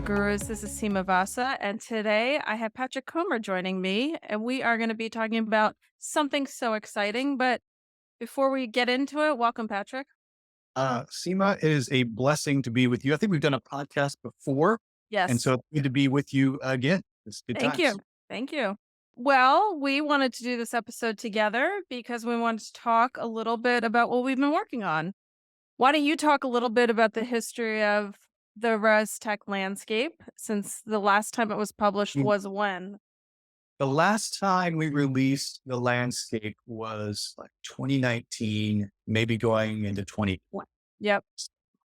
Gurus. This is Sima Vasa, and today I have Patrick Comer joining me, and we are going to be talking about something so exciting. But before we get into it, welcome, Patrick. Sima, it is a blessing to be with you. I think we've done a podcast before, and Yes, so it's good to be with you again. It's good thank times. you. Thank you. Well, we wanted to do this episode together because we wanted to talk a little bit about what we've been working on. Why don't you talk a little bit about the history of the Restech landscape since the last time it was published Mm. was when? The last time we released the landscape was like 2019, maybe going into 2020, Yep.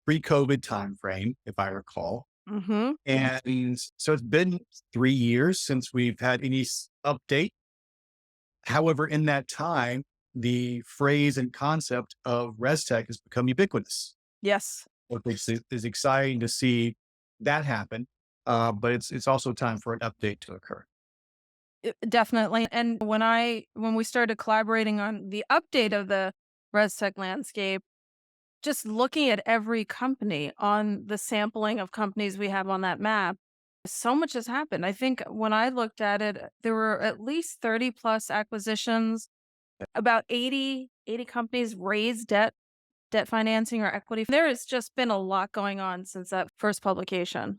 pre-COVID timeframe, if I recall. Mm-hmm. And so it's been 3 years since we've had any update. However, in that time, the phrase and concept of ResTech has become ubiquitous. Yes. Which is exciting to see that happen. But it's also time for an update to occur. Definitely, and when we started collaborating on the update of the ResTech landscape, just looking at every company on the sampling of companies we have on that map, so much has happened. I think when I looked at it, there were at least 30 plus acquisitions, about 80 companies raised debt financing or equity. There has just been a lot going on since that first publication.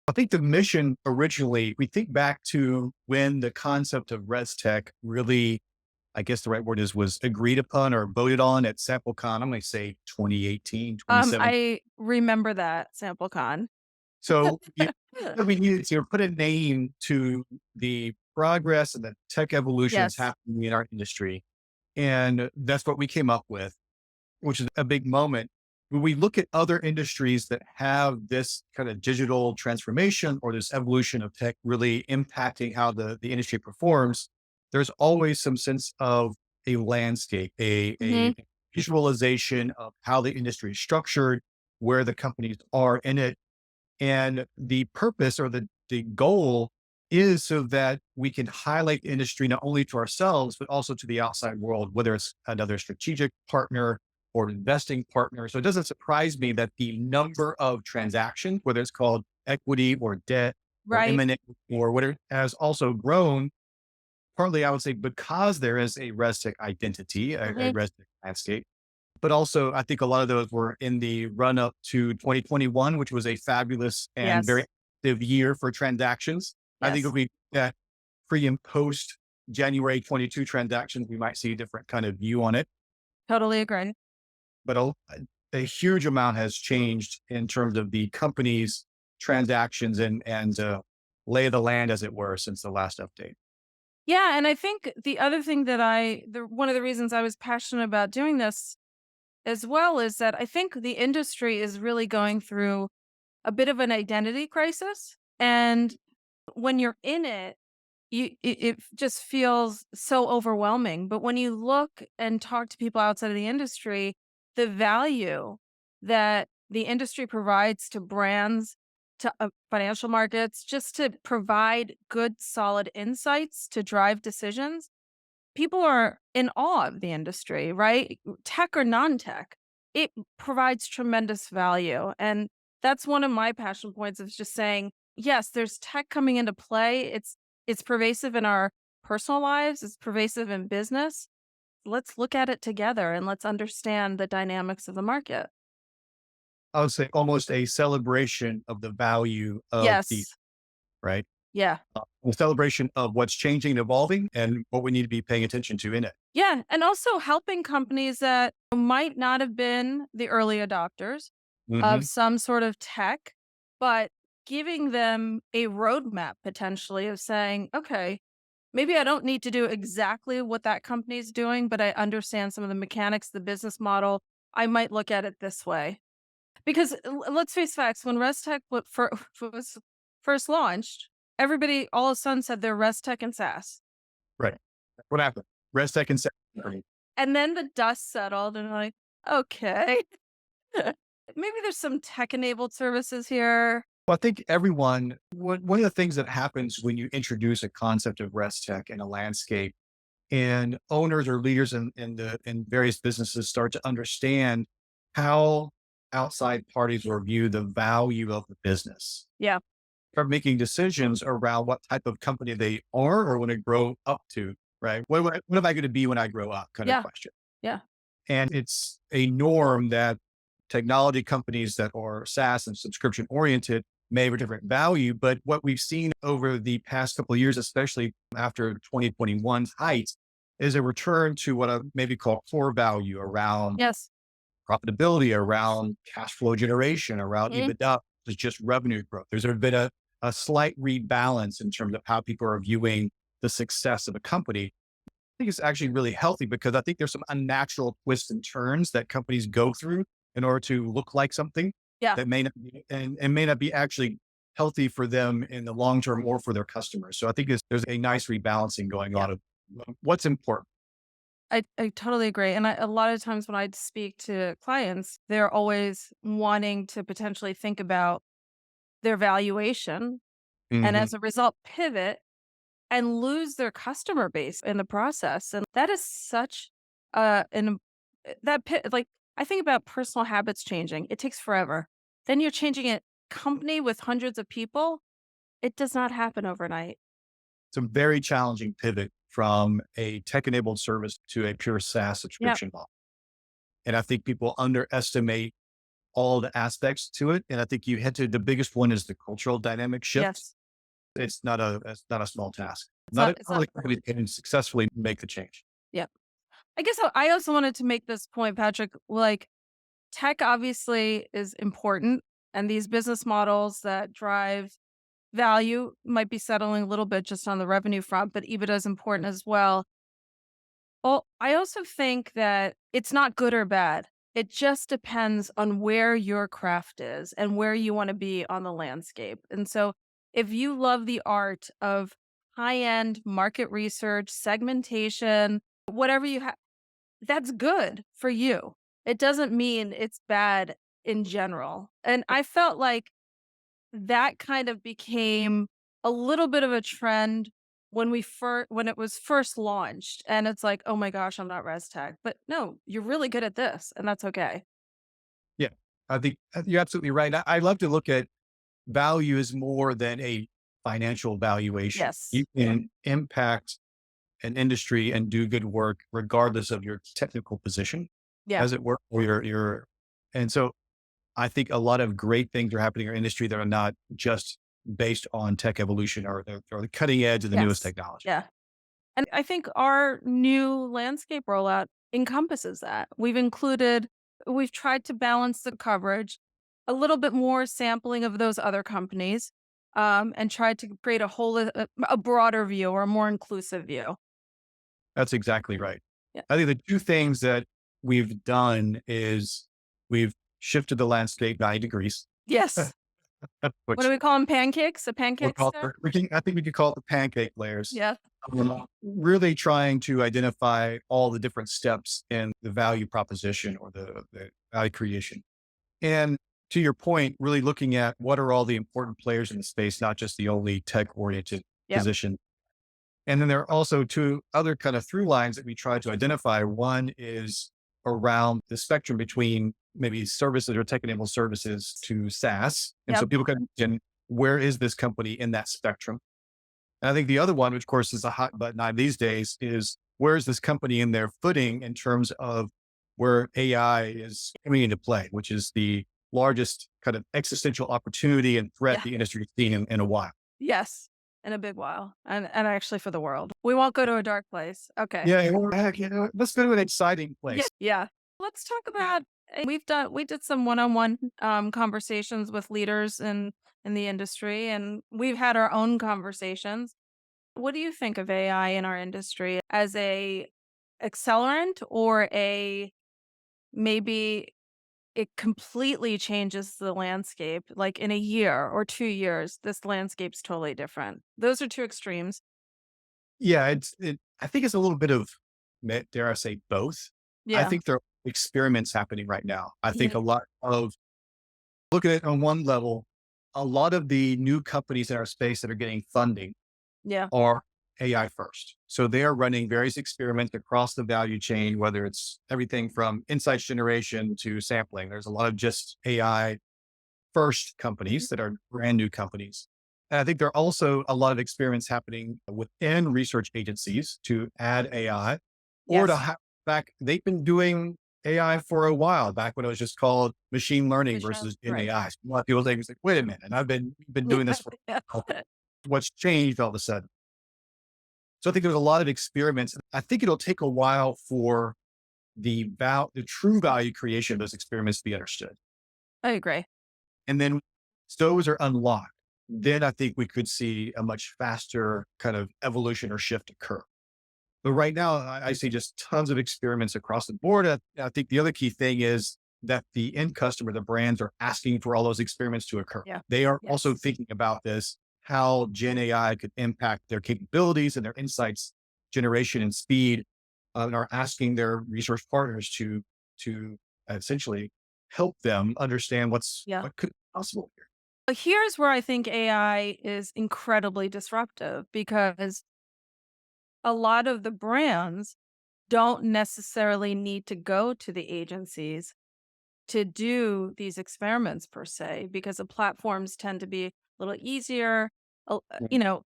I think the mission originally, we think back to when the concept of ResTech really, I guess the right word is, was agreed upon or voted on at SampleCon. I'm going to say 2018, 2017. I remember that SampleCon. So we needed to put a name to the progress and the tech evolutions Yes. happening in our industry. And that's what we came up with, which is a big moment. When we look at other industries that have this kind of digital transformation or this evolution of tech really impacting how the industry performs, there's always some sense of a landscape, a Mhm. visualization of how the industry is structured, where the companies are in it. And the purpose or the goal is so that we can highlight the industry not only to ourselves, but also to the outside world, whether it's another strategic partner or an investing partner. So it doesn't surprise me that the number of transactions, whether it's called equity or debt or Right. M&A or whatever, has also grown. Partly, I would say, because there is a ResTech identity, a Mhm. ResTech landscape. But also, I think a lot of those were in the run up to 2021, which was a fabulous and very Yes. active year for transactions. I think if Yes. we at pre and post January 22 transactions, we might see a different kind of view on it. Totally agree. But a huge amount has changed in terms of the company's transactions and lay of the land, as it were, since the last update. Yeah, and I think the other thing that one of the reasons I was passionate about doing this as well is that I think the industry is really going through a bit of an identity crisis. And when you're in it, it just feels so overwhelming. But when you look and talk to people outside of the industry, the value that the industry provides to brands, to financial markets, just to provide good, solid insights to drive decisions, people are in awe of the industry, right? Tech or non-tech, it provides tremendous value. And that's one of my passion points of just saying, yes, there's tech coming into play. It's pervasive in our personal lives, it's pervasive in business. Let's look at it together and let's understand the dynamics of the market. I would say almost a celebration of the value of the Yes. right. Yeah. A celebration of what's changing and evolving and what we need to be paying attention to in it. Yeah. And also helping companies that might not have been the early adopters of Mhm. some sort of tech, but giving them a roadmap potentially of saying, okay, maybe I don't need to do exactly what that company is doing, but I understand some of the mechanics, the business model. I might look at it this way. Because let's face facts, when Restech was first launched, everybody all of a sudden said they're Restech and SaaS. Right. What happened? Rest second. And then the dust settled and like, okay, maybe there's some tech enabled services here. Well, I think one of the things that happens when you introduce a concept of rest tech in a landscape and owners or leaders in various businesses start to understand how outside parties review the value of the business, Yeah. start making decisions around what type of company they are or want to grow up to, right? What am I going to be when I grow up kind of Yeah. question. Yeah. And it's a norm that technology companies that are SaaS and subscription oriented may have a different value. But what we've seen over the past couple of years, especially after 2021's heights, is a return to what I maybe call core value around Yes. profitability, around cash flow generation, around Mhm. EBITDA, is just revenue growth. There's been a slight rebalance in terms of how people are viewing the success of a company. I think it's actually really healthy because I think there's some unnatural twists and turns that companies go through in order to look like something Yeah. that may not be, and may not be actually healthy for them in the long term or for their customers. So I think there's a nice rebalancing going Yeah. on of what's important. I totally agree. And a lot of times when I speak to clients, they're always wanting to potentially think about their valuation and Mhm. as a result pivot and lose their customer base in the process. And that is such an like I think about personal habits changing. It takes forever. Then you're changing a company with hundreds of people. It does not happen overnight. It's a very challenging pivot from a tech enabled service to a pure SaaS Yep. subscription model. And I think people underestimate all the aspects to it. And I think you hit to the biggest one is the cultural dynamic shift. Yes. It's not a small task. It's Not not a it's not not every company can successfully make the change. Yep. I guess I also wanted to make this point, Patrick, like tech obviously is important and these business models that drive value might be settling a little bit just on the revenue front, but EBITDA is important as well. Well, I also think that it's not good or bad. It just depends on where your craft is and where you want to be on the landscape. And so, if you love the art of high end market research, segmentation, whatever you have, that's good for you. It doesn't mean it's bad in general. And I felt like that kind of became a little bit of a trend when when it was first launched, and it's like, "Oh my gosh, I'm not Restech." But no, you're really good at this, and that's okay. Yeah, I think you're absolutely right. I love to look at value as more than a financial valuation. You Yes. can impact an industry and do good work regardless of your technical position, Yeah. as it were, or and so I think a lot of great things are happening in our industry that are not just based on tech evolution or the cutting edge of the newest Yes. technology. Yeah. And I think our new landscape rollout encompasses that. We've tried to balance the coverage, a little bit more sampling of those other companies, and tried to create a broader view or a more inclusive view. That's exactly right. Yeah. I think the two things that we've done is we've shifted the landscape 90 degrees, Yes. What do which we call them? Pancakes? A we'll pancake call stir? I think we could call it the pancake layers. Yeah. Really trying to identify all the different steps in the value proposition or the value creation. And to your point, really looking at what are all the important players in the space, not just the only tech oriented Yep. position. And then there are also two other kind of through lines that we try to identify. One is around the spectrum between maybe services or tech enabled services to SaaS. And so Yep. people can imagine where is this company in that spectrum? And I think the other one, which of course is a hot button item these days, is where is this company in their footing in terms of where AI is coming into play, which is the largest kind of existential opportunity and threat Yeah. the industry has seen in a while. Yes. In a big while. And actually for the world. We won't go to a dark place. Okay. Yeah, or heck, let's go to an exciting Yeah. place. Yeah. Let's talk about we did some one-on-one conversations with leaders in the industry and we've had our own conversations. What do you think of AI in our industry as a accelerant or a maybe it completely changes the landscape like in a year or 2 years this landscape's totally different. Those are two extremes. Yeah, I think it's a little bit of, dare I say, both. I Yeah. think there are experiments happening right now. I think Mhm. a lot of look at it on one level, a lot of the new companies in our space that are getting funding Yeah. are AI first. So they are running various experiments across the value chain, whether it's everything from insights generation to sampling. There's a lot of just AI first companies that are brand new companies. And I think there are also a lot of experiments happening within research agencies to add AI or to Yes. back, they've been doing AI for a while, back when it was just called machine learning Michelle, versus Gen right. AI. So a lot of people think, it's like, wait a minute, I've been Yeah. doing this for Yeah. what's changed all of a sudden. So I think there's a lot of experiments. I think it'll take a while for the true value creation of those experiments to be understood. I agree. And then those are unlocked. Then I think we could see a much faster kind of evolution or shift occur. But right now, I see just tons of experiments across the board. I think the other key thing is that the end customer, the brands, are asking for all those experiments to occur. Yeah. They are also Yes. thinking about this, how Gen AI could impact their capabilities and their insights generation and speed, and are asking their resource partners to essentially help them understand Yeah. what could be possible here. But here's where I think AI is incredibly disruptive because a lot of the brands don't necessarily need to go to the agencies to do these experiments per se, because the platforms tend to be a little easier. Mhm. You know,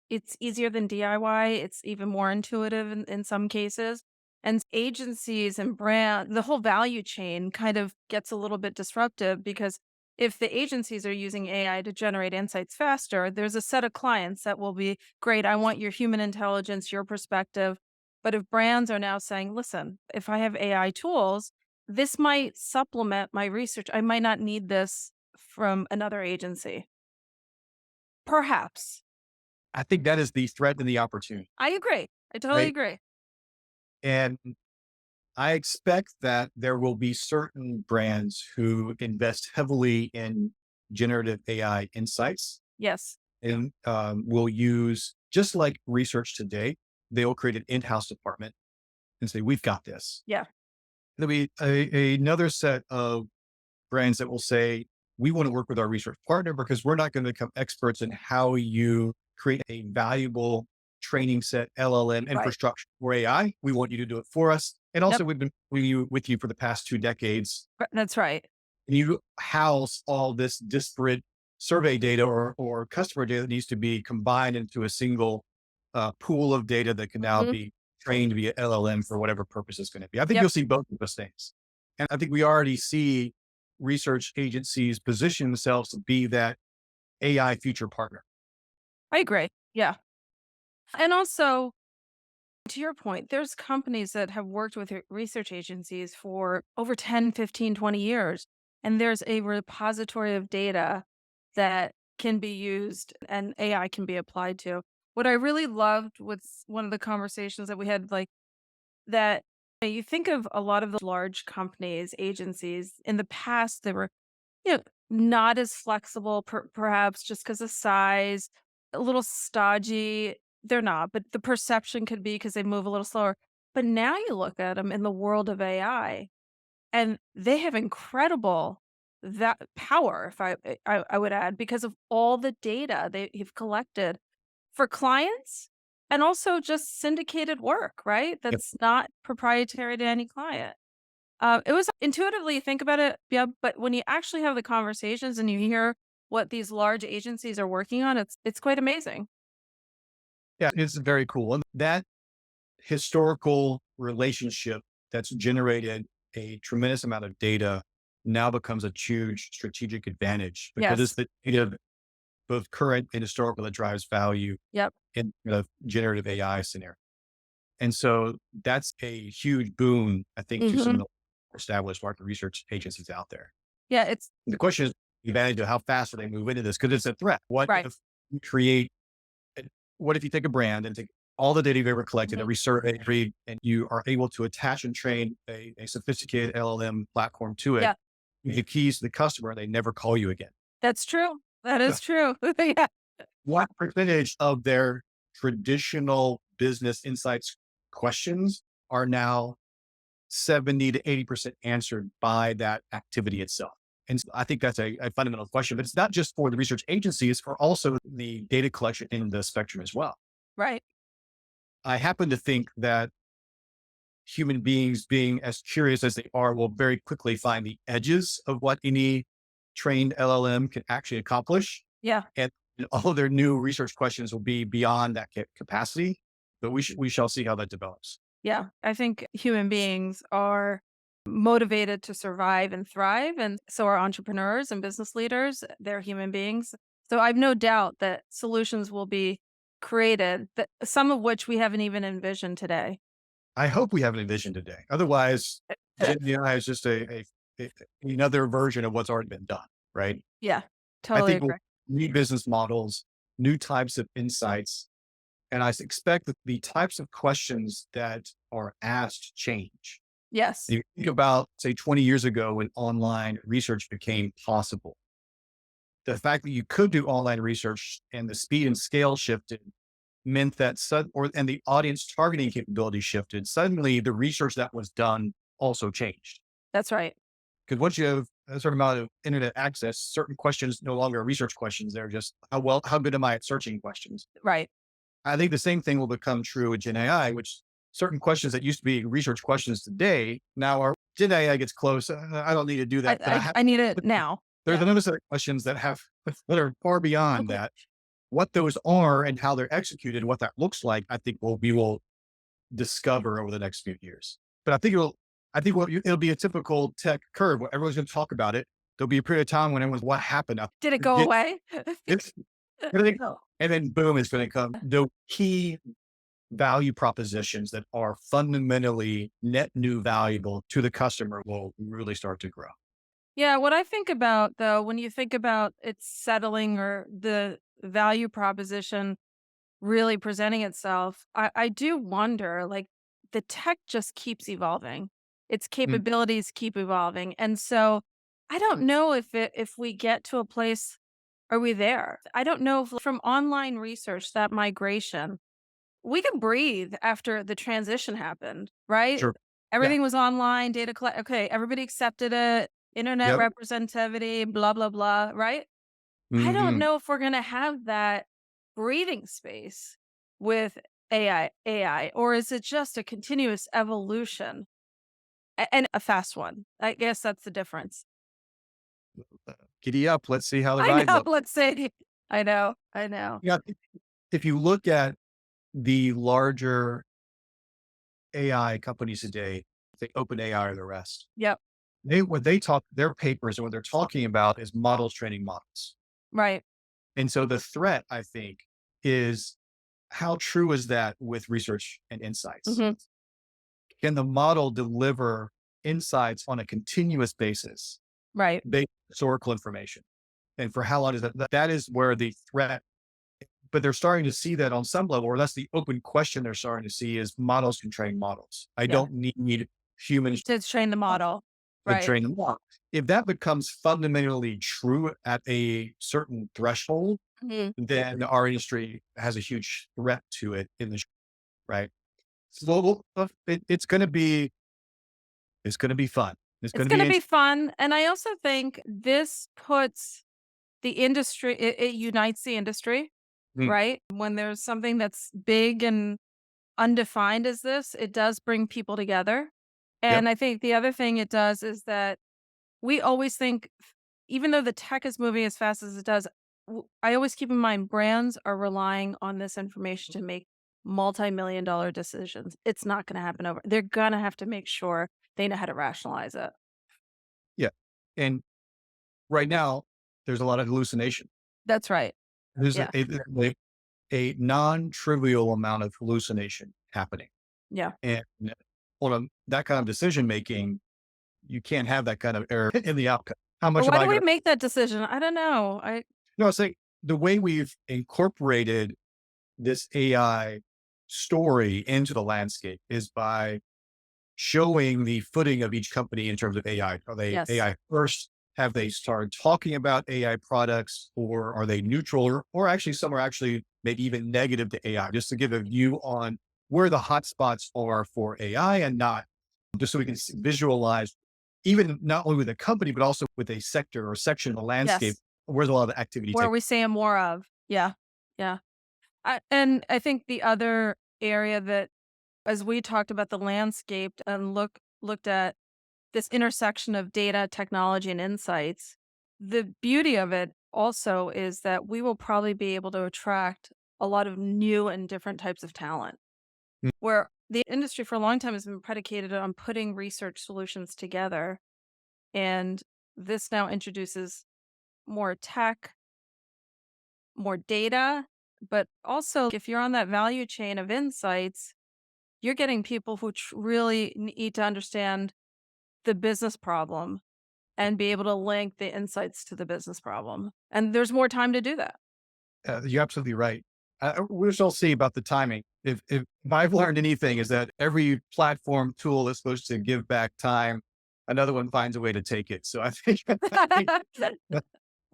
it's easier than DIY. It's even more intuitive in some cases. And agencies and brand, the whole value chain kind of gets a little bit disruptive because if the agencies are using AI to generate insights faster, there's a set of clients that will be great. I want your human intelligence, your perspective. But if brands are now saying, listen, if I have AI tools, this might supplement my research. I might not need this from another agency. Perhaps. I think that is the threat and the opportunity, I agree. I totally right? agree. And I expect that there will be certain brands who invest heavily in generative AI insights Yes. and will use, just like research today, they will create an in-house department and say, we've got this. Yeah. There'll be another set of brands that will say, we want to work with our research partner because we're not going to become experts in how you create a valuable training set LLM Right. infrastructure for AI. We want you to do it for us. And Yep. also, we've been with you for the past 2 decades. That's right. And you house all this disparate survey data or customer data that needs to be combined into a single pool of data that can now Mhm. be trained via LLM for whatever purpose it's going to be. I think Yep. you'll see both of those things. And I think we already see research agencies position themselves to be that AI future partner. I agree. Yeah. And also, to your point, there's companies that have worked with research agencies for over 10, 15, 20 years. And there's a repository of data that can be used and AI can be applied to. What I really loved was one of the conversations that we had, like that you think of a lot of the large companies, agencies in the past, they were not as flexible, perhaps just because of size, a little stodgy. They're not, but the perception could be because they move a little slower. But now you look at them in the world of AI, and they have incredible that power, if I would add, because of all the data they have collected for clients and also just syndicated work, right? Yep. That's not proprietary to any client. It was intuitively think about it, yeah, but when you actually have the conversations and you hear what these large agencies are working on, it's quite amazing. Yeah, it's very cool. And that historical relationship that's generated a tremendous amount of data now becomes a huge strategic advantage because it's Yes. the data, both current and historical, that drives value Yep. in the generative AI scenario. And so that's a huge boon, I think, to some of Mhm. the established market research agencies out there. Yeah, it's The question is the advantage of how fast do they move into this? Because it's a threat. What right. if you create, what if you take a brand and take all the data you've ever collected, Mhm. every survey, and you are able to attach and train a sophisticated LLM platform to it, Yeah, the keys to the customer, they never call you again. that's true. That is true. Yeah. What percentage of their traditional business insights questions are now 70 to 80% answered by that activity itself? And so I think that's a fundamental question, but it's not just for the research agency, it's for also the data collection in the spectrum as well. Right. I happen to think that human beings, being as curious as they are, will very quickly find the edges of what any trained LLM can actually accomplish. Yeah. And all of their new research questions will be beyond that capacity. But we shall see how that develops. Yeah. I think human beings are motivated to survive and thrive. And so are entrepreneurs and business leaders. They're human beings. So I've no doubt that solutions will be created, that some of which we haven't even envisioned today. I hope we have an vision today. Otherwise, Gen AI is just a another version of what's already been done, right? Yeah. I Totally think we'll agree. new business models, new types of insights, and expect that the types of questions that are asked change. Yes. You think about, say, 20 years ago when online research became possible. The fact that you could do online research and the speed and scale shifted meant that and the audience targeting capability shifted. Suddenly, the research that was done also changed. That's right. Because once you have a certain amount of internet access, certain questions no longer are research questions. They're just how good am I at searching questions? Right. I think the same thing will become true with Gen AI, which certain questions that used to be research questions today now are Gen AI gets close. I don't need to do I that, but I, I need it now. there's Yeah. another set of questions that have that are far beyond that. What those are and how they're executed, what that looks like, I think we will discover over the next few years. But I think it'll be a typical tech curve where everyone's going to talk about it. There'll be a period of time when everyone's, what happened? Did it go Did away? it's, everything, and then boom, it's going to come. The key value propositions that are fundamentally net new valuable to the customer will really start to grow. Yeah, what I think about though, when you think about it settling or the value proposition really presenting itself, I do wonder, like, the tech just keeps evolving. Its Mm, capabilities keep evolving. And so I don't know if we get to a place, are we there? I don't know if from online research, that migration, we could breathe after the transition happened, right? sure. Yeah. Everything was online, data collect. Okay, everybody accepted it, internet Yep. representativity, blah, blah, blah, right? I don't Hmm. know if we're gonna have that breathing space with AI, or is it just a continuous evolution and a fast one? I guess that's the difference. Giddy up. Let's see how the I ride know, looks. let's say. I know, I know. Yeah. If you look at the larger AI companies today, the OpenAI or the rest, Yep, what they talk, their papers and what they're talking about is models training models. right. And so the threat, I think, is how true is that with research and insights? Mhm, Can the model deliver insights on a continuous basis right. based on historical information? And for how long is that? That is where the threat, but they're starting to see that on some level, or that's the open question they're starting to see is models can train models. I Yeah, don't need humans to train the model. to Right. train them up. If that becomes fundamentally true at a certain threshold, Mhm. then our industry has a huge threat to it in the right. So it's going to be fun. It's It's going to be gonna be interesting. fun, and I also think this puts the industry, it unites the industry, Mm, right? When there's something that's big and undefined as this, it does bring people together. yep. And I think the other thing it does is that we always think, even though the tech is moving as fast as it does, I always keep in mind brands are relying on this information to make multi-million dollar decisions. It's not going to happen over. They're going to have to make sure they know how to rationalize it. Yeah. And right now, there's a lot of hallucination. That's right. There's Yeah. a non-trivial amount of hallucination happening. Yeah. And on that kind of decision making, you can't have that kind of error in the outcome. How Or much am why I do going we to, make that decision? I don't know. no, I say the way we've incorporated this AI story into the landscape is by showing the footing of each company in terms of AI. Are they Yes. AI first? Have they started talking about AI products or are they neutral or actually some are actually maybe even negative to AI just to give a view on where the hotspots are for AI and not just so we can visualize even not only with a company, but also with a sector or section of the landscape, Yes. where's a lot of the activity Where are taking. we seeing more of? Yeah. Yeah. And I think the other area that, as we talked about the landscape and looked at this intersection of data, technology, and insights, the beauty of it also is that we will probably be able to attract a lot of new and different types of talent. Mm, Where the industry for a long time has been predicated on putting research solutions together, and this now introduces more tech, more data, but also if you're on that value chain of insights, you're getting people who really need to understand the business problem and be able to link the insights to the business problem. And there's more time to do that. You're absolutely right. We shall see about the timing. If I've learned anything is that every platform tool is supposed to give back time, another one finds a way to take it. So I think, I think I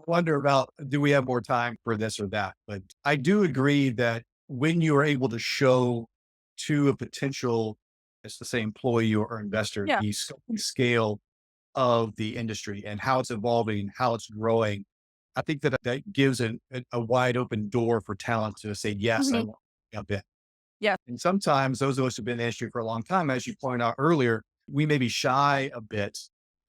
wonder about, do we have more time for this or that? But I do agree that when you are able to show to a potential, let's just say employee or investor, Yeah. the scale of the industry and how it's evolving, how it's growing, I think that that gives a wide open door for talent to say, yes, I Mhm. want to jump in. Yeah. And sometimes those of us who've been in the industry for a long time, as you pointed out earlier, we may be shy a bit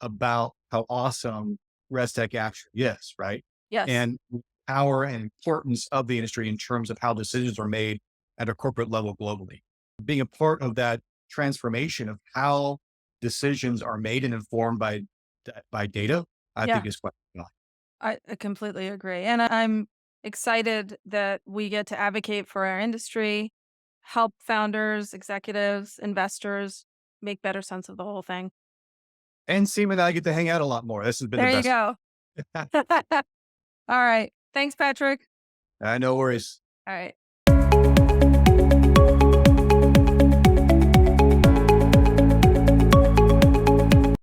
about how awesome Restech actually is, right? Yes. And the power and importance of the industry in terms of how decisions are made at a corporate level globally. Being a part of that transformation of how decisions are made and informed by data, I Yeah. think is quite fun. I completely agree. And I'm excited that we get to advocate for our industry, help founders, executives, investors make better sense of the whole thing. And Seema and I get to hang out a lot more. This has been the There you best. go. All right. Thanks, Patrick. No worries. All right.